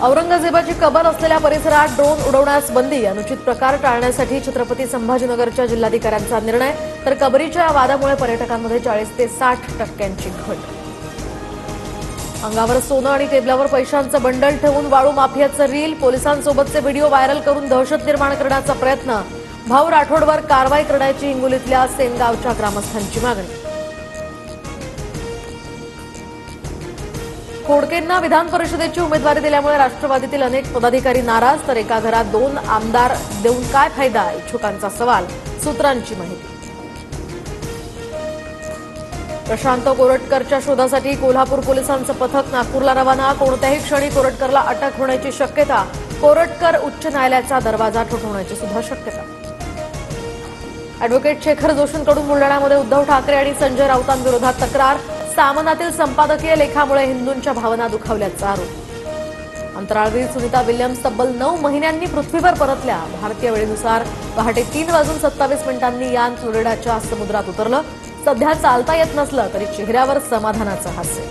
औरंगजेबाची कबर असलेल्या परिसरात ड्रोन उडवण्यास बंदी, अनुचित प्रकार टाळण्यासाठी छत्रपती संभाजीनगरच्या जिल्हाधिकाऱ्यांचा निर्णय. तर कबरीच्या या वादामुळे पर्यटकांमध्ये 40 ते 60% घट. अंगावर सोनं आणि टेबलावर पैशांचं बंडल ठेवून वाळू माफियाचं रील, पोलिसांसोबतचे व्हिडिओ व्हायरल करून दहशत निर्माण करण्याचा प्रयत्न. भाऊ राठोडवर कारवाई करण्याची हिंगोलीतल्या सेनगावच्या ग्रामस्थांची मागणी. खोडकेंना विधान परिषदेची उमेदवारी दिल्यामुळे राष्ट्रवादीतील अनेक पदाधिकारी नाराज. तर एका घरात 2 आमदार देऊन काय फायदा, इच्छुकांचा सवाल. सूत्रांची माहिती. प्रशांत कोरटकरच्या शोधासाठी कोल्हापूर पोलिसांचं पथक नागपूरला रवाना. कोणत्याही क्षणी कोरटकरला अटक होण्याची शक्यता. कोरटकर उच्च न्यायालयाचा दरवाजा ठोठावण्याची सुद्धा शक्यता. अॅडव्होकेट शेखर जोशींकडून बुलडाण्यामध्ये उद्धव ठाकरे आणि संजय राऊतांविरोधात तक्रार. सामनातील संपादकीय लेखामुळे हिंदूंच्या भावना दुखावल्याचा आरोप. अंतराळवीर सुनीता विल्यम्स तब्बल 9 महिन्यांनी पृथ्वीवर परतल्या. भारतीय वेळेनुसार पहाटे 3:27 यान फ्लोरिडाच्या समुद्रात उतरलं. सध्या चालता येत नसलं तरी चेहऱ्यावर समाधानाचं हास्य.